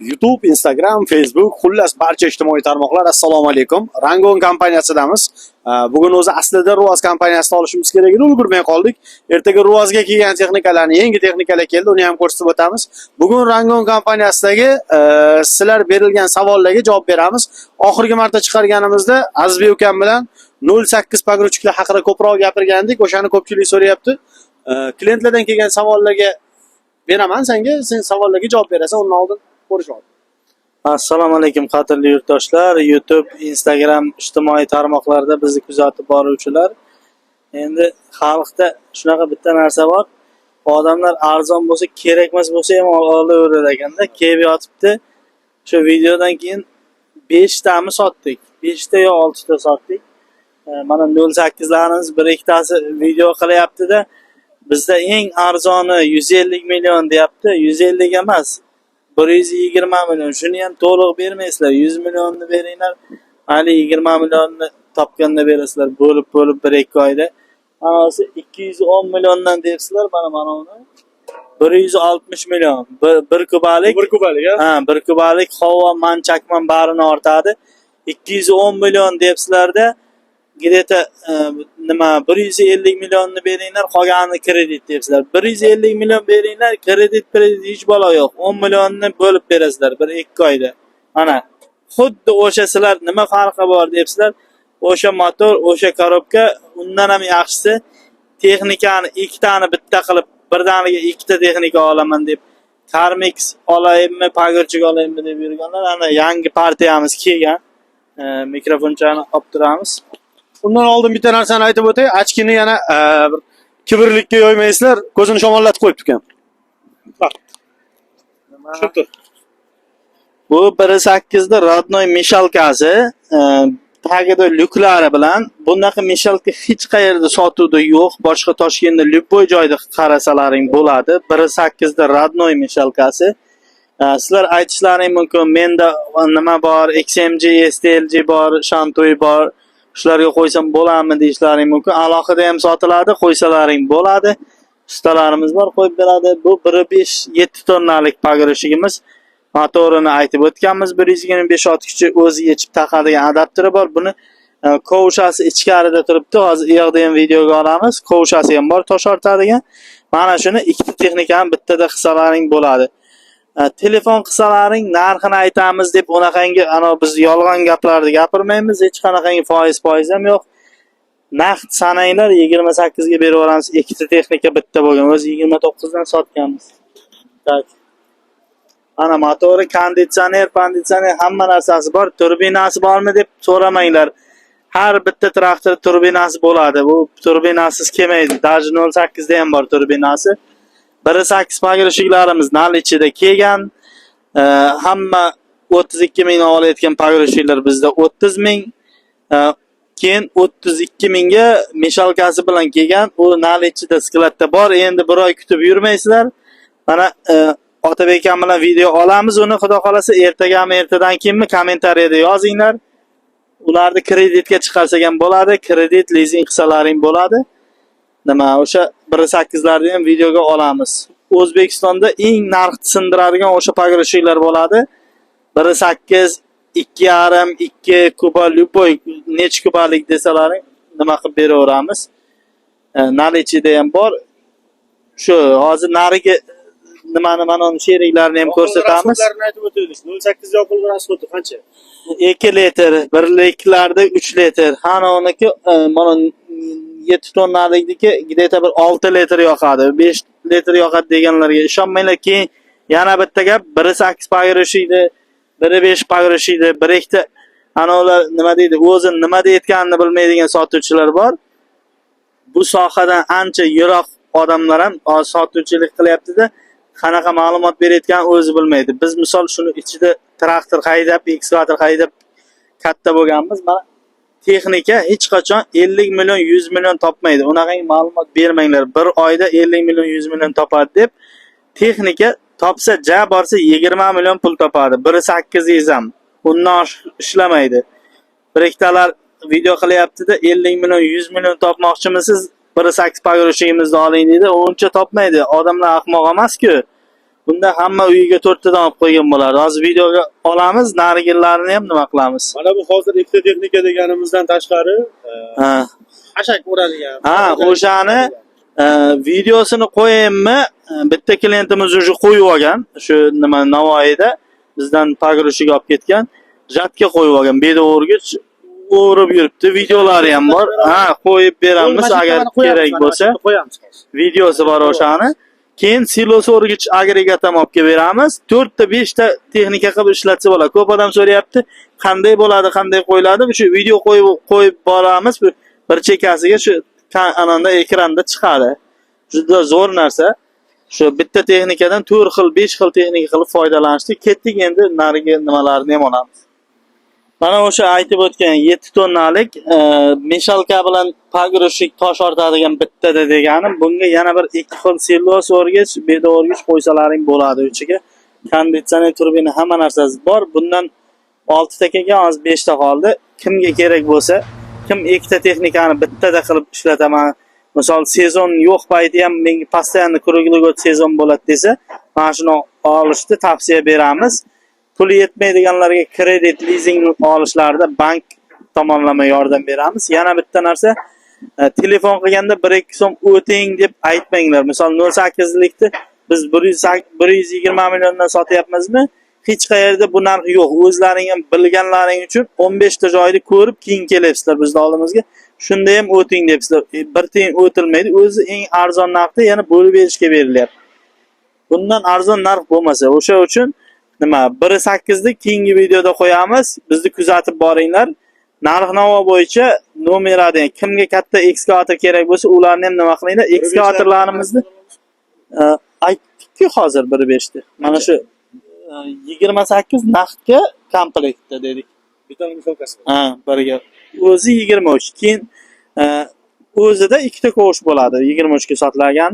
YouTube, Instagram, Facebook, xullas barcha ijtimoiy tarmoqlar. Assalomu alaykum. Rangon kompaniyasidamiz. Bugun o'zi aslida Ruaz kompaniyasida olishimiz kerak edi, ulgurmay qoldik. Ertaga Ruazga kelgan texnikalarni, yangi texnikalar keldi, uni ham ko'rsatib o'tamiz. Bugun Rangon kompaniyasidagi sizlar berilgan savollarga javob beramiz. Oxirgi marta chiqarganimizda Azizbek ukam bilan 08 pogruchklar haqida ko'proq gapirgandik. O'shani ko'pchilik so'rayapti. Klientlardan kelgan savollarga beraman senga, sen savollarga javob berasan, undan oldin ko'rishamiz. Assalomu alaykum qadrli yurtdoshlar. YouTube, Instagram ijtimoiy tarmoqlarda bizni kuzatib boruvchilar. Endi xalqda shunaqa bitta narsa bor. Odamlar arzon bo'lsa, kerakmas bo'lsa ham olaverar ekanda. Kelib yotibdi. Shu videodan keyin 5 tami sotdik. 5 ta yo 6 ta sotdik. Mana 08 larimiz 1-2 tasi video qilyapti-da. Bizda eng arzoni 150 million deyapti. 150 emas. 120 million. Shuni ham to'liq bermaysizlar. 100 millionni beringlar. Hali 20 millionni topganda berasizlar. Bo'lib 1-2 oyda. Anasi 210 milliondan deyapsizlar. Mana uni. 160 million. 1 kubalik. 1 kubalik, ha? 1 kubalik havo manchakman barini ortadi. 210 million deyapsizlarda. Gideta nima 150 millionni beringlar, qolganini kredit deyapsizlar. 150 million beringlar, kredit hech balo yo'q. 10 millionni bo'lib berasizlar 1-2 oyda. Mana xuddi o'sha sizlar nima farqi bor deyapsizlar. O'sha motor, o'sha korobka undan ham yaxshisi texnikani ikkitani bitta qilib birdaniga ikkita texnika olaman deb Carmix olaymi, pagurchik olaymi deb yurganlar. Ana yangi partiyamiz kelgan. Mikrofonchani olib turamiz. Undan oldin bitta narsani aytib o'tay. Achkini yana bir kibrlikka yo'ymaysizlar, ko'zini shamollatib qo'yibdi ekan. Tushuntir. Bu 1.8 da Radnoy mishalkasi, tagida lyuklari bilan bunaqa mishalka hech qayerda sotuvda yo'q. Boshqa Toshkentda любой joyda qarasalaring bo'ladi. 1.8 da Radnoy mishalkasi. Sizlar aytishlaring mumkin, menda nima bor, XMG, STLG bor, Shantoy bor. Shularga qo'ysam bo'ladimi deyishlaring mumkin. Alohida ham sotiladi, qo'ysalaring bo'ladi. Ustalarimiz bor, qo'yib beradi. Bu 1.5 7 tonnalik pogrushigimiz. Motorini aytib o'tganmiz. 125 ot kuchi o'zi yechib taqadigan adapteri bor. Buni kovshasi ichkarida turibdi. Hozir yoqda ham videoga olamiz. Kovshasi ham bor, tosh ortadigan. Mana shuni ikkita texnikani bittada qilsalaring bo'ladi. Telefon qilsalaring narxini aytamiz deb unaqangi biz yolg'on gaplarni gapirmaymiz. Hech qanaqangi foiz ham yo'q. Naqd sananglar 28 ga beraveramiz. Ikkita texnika bitta bo'lgan. O'zi 29 dan sotganmiz. Tak. Ana motori, konditsioner hamma narsasi bor. Turbinasi bormi deb so'ramanglar. Har bitta traktor turbinasi bo'ladi. Bu turbinasiz kelmaydi. Даже 08 da ham bor turbinasi. 1.8 pogrushiklarimiz nal ichida kelgan. Hamma 32 ming olayotgan pogrushiklar bizda 30 ming. Keyin 32 mingga mishalkasi bilan kelgan. U nal ichida skladda bor. Endi bir oy kutib yurmaysizlar. Mana Otabek ham bilan video olamiz. Uni xudo xolasa ertagami, ertadan keyinmi kommentariyada yozinglar. Ularni kreditga chiqarsak ham bo'ladi, kredit lizing qilsalaring bo'ladi. Nima o'sha 1.8 larni ham videoga olamiz. O'zbekistonda eng narx sindiradigan o'sha pogrushiklar bo'ladi. 1.8, 2.5, 2 kuba любой nech kubalik desalaring nima qilib beraveramiz. Nari ichida ham bor. Shu hozir nariga mana uni sheriklarni ham ko'rsatamiz. 08 yoqilg'i rasxodi qancha? 2 litr, 1 liklarda 3 litr. Hana uniki mana 7 tonnalikniki gideta bir 6 litr yoqadi, 5 litr yoqadi deganlarga ishonmanglar. Keyin yana bitta gap, 1.8 pogrushikda, 1.5 pogrushikda, 1-2 ta ana ular nima deydi, o'zi nima deyotganini bilmaydigan sotuvchilar bor. Bu sohadan ancha yiroq odamlar ham sotuvchilik qilyapti-da, qanaqa ma'lumot berayotganini o'zi bilmaydi. Biz misol shuni ichida traktor haydab, ekskavator haydab katta bo'lganmiz. Mana texnika hech qachon 50 million 100 million topmaydi. Unaqangi ma'lumot bermanglar. Bir oyda 50 million 100 million topadi deb. Texnika topsa, borsa 20 million pul topadi. 1.8 ham. Undan ishlamaydi. Bir ikkitalar video qilyapti-da, 50 million 100 million topmoqchimisiz? 1.8 pogrushigimizni oling deydi. Uncha topmaydi. Odamlar ahmoq emas-ku. Bunda hamma uyiga 4 tadan olib qo'ygan bo'ladi. Hozir videoga olamiz, narigillarini ham nima qilamiz? Mana bu hozir ikkita texnika deganimizdan tashqari Ha. hashak uradigan. Ha, o'shani videosini qo'yaymi? Bitta klientimiz уже qo'yib olgan. Shu nima Navoiyda bizdan pagrushga olib ketgan. Jatga qo'yib olgan. Bedo'rgich o'rib yuribdi. Videolari ham bor. Ha, qo'yib beramiz agar kerak bo'lsa. Qo'yamiz. Videosi bor o'shani. Keyin silos o'rgich agregat ham olib beramiz. 4 ta 5 ta texnika qilib ishlatsa bo'ladi. Ko'p odam so'rayapti, qanday bo'ladi, qanday qo'yiladi? Shu video qo'yib boramiz. Bir chekasiga shu ananda ekranda chiqadi. Juda zo'r narsa. Shu bitta texnikadan 4 xil, 5 xil texnika qilib foydalanishdik. Ketdik endi narigi nimalarni ham olamiz. Mana o'sha aytib o'tgan 7 tonnalik meshalka bilan pagrushik tosh ortadigan bittada deganim, bunga yana bir 2 xil silos o'rgich, beda o'rgich qo'ysalaring bo'ladi ichiga. Konditsioner, turbina hamma narsasi bor. Bundan 6 ta kelgan, hozir 5 ta qoldi. Kimga kerak bo'lsa, kim ikkita texnikani bittada qilib ishlataman, misol sezon yo'q payti ham menga постоянно круглый sezon bo'ladi desa, mana shuni olishni tavsiya beramiz. Puli yetmaydiganlarga kredit, leasing olishlarida bank tomonlama yordam beramiz. Yana bitta narsa, telefon qilganda 1-2 so'm o'ting deb aytmanglar. Misol 08likni biz 120 milliondan sotyapmizmi? Hech qayerda bu narx yo'q. O'zlaring ham bilganlaring uchun 15 ta joyni ko'rib keyin kelyapsizlar bizning oldimizga. Shunda ham o'ting debsizlar. Bir tiyin o'tilmaydi. O'zi eng arzon narxda yana bo'lib berishga berilyapti. Bundan arzon narx bo'lmasa, o'sha uchun nima 1.8 ni keyingi videoda qo'yamiz. Bizni kuzatib boringlar. Narx-navo bo'yicha nomerlardan kimga katta ekskavator kerak bo'lsa, ularni ham nima qilinglar? Ekskavatorlarimizni aytdik-ku hozir 1.5 ta. Mana shu 28 naqdga komplektda dedik. Bitta meshalkasi. Ha, biriga. O'zi 23. Keyin o'zida ikkita ko'sh bo'ladi. 23 ga sotilgan.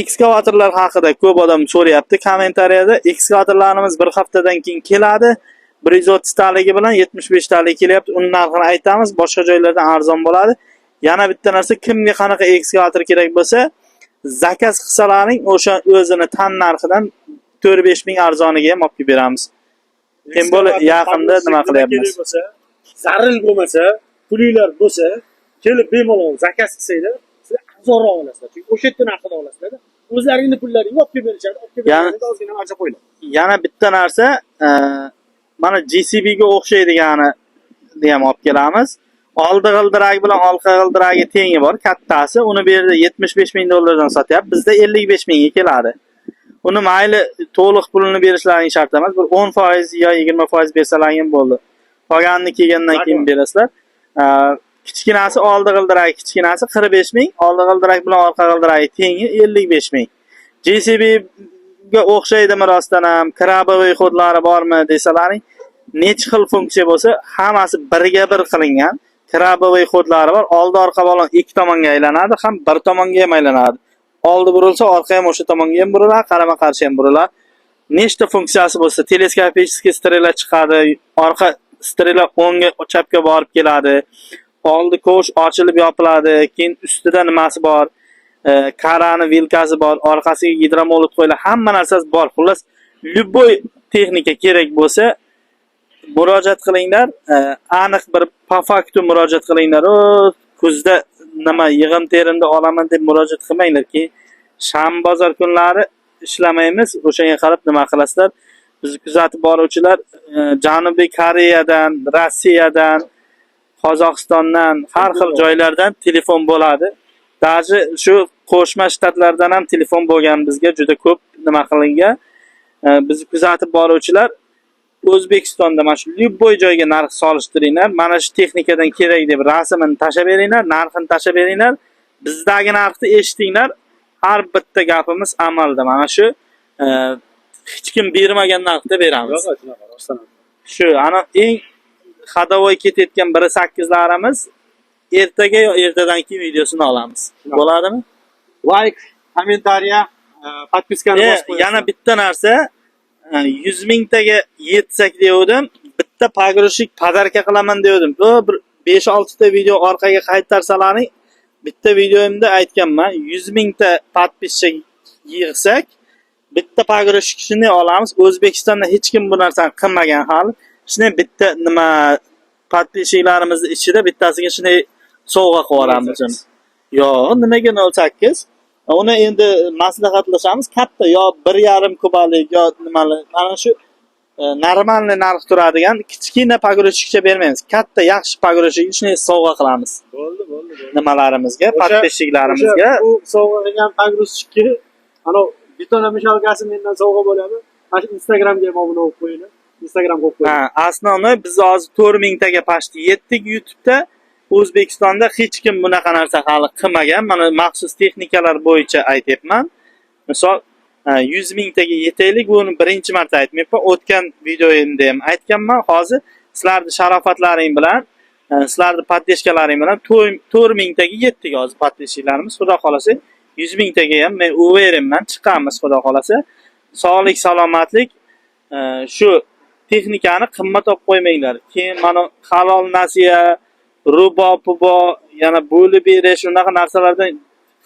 Ekskavatorlar haqida ko'p odam so'rayapti kommentariyada. Ekskavatorlarimiz bir haftadan keyin keladi. 130 taligi bilan 75 talik kelyapti. Uning narxini aytamiz. Boshqa joylardan arzon bo'ladi. Yana bitta narsa, kimga qanaqa ekskavator kerak bo'lsa, zakaz qilsalaring o'sha o'zini tan narxidan 4-5 ming arzoniga ham olib beramiz. Keyin bo'l yaqinda nima qilyapmiz? Zaril bo'lmasa, pulinglar bo'lsa, kelib bemalol zakaz qilsanglar, sizlar arzonroq olasizlar. Chunki o'sha yerda narxida olasizlar. O'zlaringning pullaringni olib berishadi, olib berishadi, ozgina marja qo'yiladi. Yana bitta narsa, mana JCB ga o'xshaydigani ham olib kelamiz. Oldi g'ildiragi bilan orqa g'ildiragi tengi bor, kattasi. Uni bu yerda 75 ming dollardan sotyapti. Bizda 55 mingga keladi. Uni mayli to'liq pulini berishlaring shart emas. Bir 10% yo 20% bersalaring bo'ldi. Qolganini kelgandan keyin berasizlar. Kichkinasi oldi g'ildiragi kichkinasi 45 ming, oldi g'ildirak bilan orqa g'ildiragi tengi 55 ming. JCB ga o'xshaydimi rostdan ham, krabovый xodlari bormi desalaring, nech xil funksiya bo'lsa, hammasi birga bir qilingan. Krabovый xodlari bor. Oldi orqa balon ikki tomonga aylanadi, ham bir tomonga ham aylanadi. Oldi burilsa, orqa ham o'sha tomonga ham buriladi, qarama qarshi ham buriladi. Nechta funksiyasi bo'lsa, teleskopический strela chiqadi, orqa strela o'ngga, chapga borib keladi. Oldi ko'sh ochilib yopiladi, keyin ustida nimasi bor? Karani vilkasi bor, orqasiga gidromolit qo'yiladi, hamma narsasi bor. Xullas, любой texnika kerak bo'lsa, murojaat qilinglar. Aniq bir po faktu murojaat qilinglar. Kuzda nima yig'im terimda olaman deb murojaat qilmanglar ki, shanba bozor kunlari ishlamaymiz. O'shanga qarab nima qilasizlar? Bizni kuzatib boruvchilar Janubiy Koreyadan, Rossiyadan, Qozog'istondan, har xil joylardan telefon bo'ladi. Даже shu Qo'shma Shtatlardan ham telefon bo'lgan bizga juda ko'p nima qilingan. Bizni kuzatib boruvchilar O'zbekistonda mana shu любой joyga narx solishtiringlar. Mana shu texnikadan kerak deb rasmini tashab beringlar, narxini tashab beringlar. Bizdagi narxni eshitinglar. Har bitta gapimiz amalda. Mana shu hech kim bermagan narxda beramiz. Shu ana eng xadovoy ketayotgan 1.8larimiz ertaga yo ertadan keyin videosini olamiz. Bo'ladimi? Like, kommentariya, podpiskani bosib qo'ying. Yana bitta narsa, 100 mingtaga yetsak degandim, bitta pagrushik podarka qilaman degandim. Bir 5-6 ta video orqaga qaytarsalaring, bitta videomda aytganman, 100 mingta podpisчик yig'sak, bitta pogrushkini olamiz. O'zbekistonda hech kim bu narsani qilmagan hali. Shuni bitta nima podpishiklarimizni ichida bittasiga shuni sovg'a qilib yuboramiz uni. Yo'q, nimaga 08? Uni endi maslahatlashamiz. Katta yo 1,5 kubalik yo nimali. Mana shu normalniy narx turadigan kichkina pogrushkcha bermaymiz. Katta yaxshi pogrushkni shuni sovg'a qilamiz. Bo'ldi. Nimalarimizga, podpishiklarimizga. Bu sovg'a qilgan pogrushki ana bitona mishalkasi mendan sovg'a bo'ladi. Mana shu Instagramga ham obuna bo'lib qo'yinglar. Instagram qo'yib qo'ying. Ha, asnonoy biz hozir 4000 taga pashti yetdik YouTube'da. O'zbekistonda hech kim bunaqa narsa hali qilmagan. Mana maxsus texnikalar bo'yicha aytyapman. Misol 100,000 taga yetaylik, buni birinchi marta aytmayapman. O'tgan videoimda ham aytganman. Hozir sizlarning sharofatlaring bilan, sizlarning podpishkalaring bilan 4000 taga yetdik hozir podpishklarimiz. Xudo xolasa 100,000 taga ham men uverimman chiqamiz xudo xolasa. Sog'lik, salomatlik shu texnikani qimmat olib qo'ymanglar. Keyin mana halol nasiya, rubo, pubo, yana bo'lib berish, unaqa narsalardan,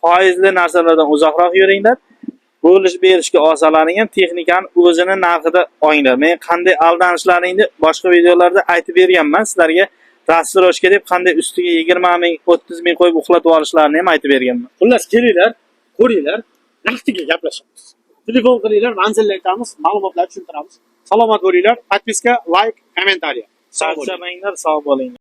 foizli narsalardan uzoqroq yuringlar. Bo'lish berishga olsalaring ham texnikani o'zini narxida olinglar. Men qanday aldanishlaringni boshqa videolarda aytib berganman. Sizlarga rastiroshka deb qanday ustiga 20 ming, 30 ming qo'yib uxlatib olishlarini ham aytib berganman. Xullas kelinglar, ko'ringlar, naqdiga gaplashamiz. Telefon qilinglar, manzilni aytamiz, ma'lumotlar tushuntiramiz. Salomat bo'linglar, podpiska, like, kommentariya. Charchamanglar, sog' bo'linglar.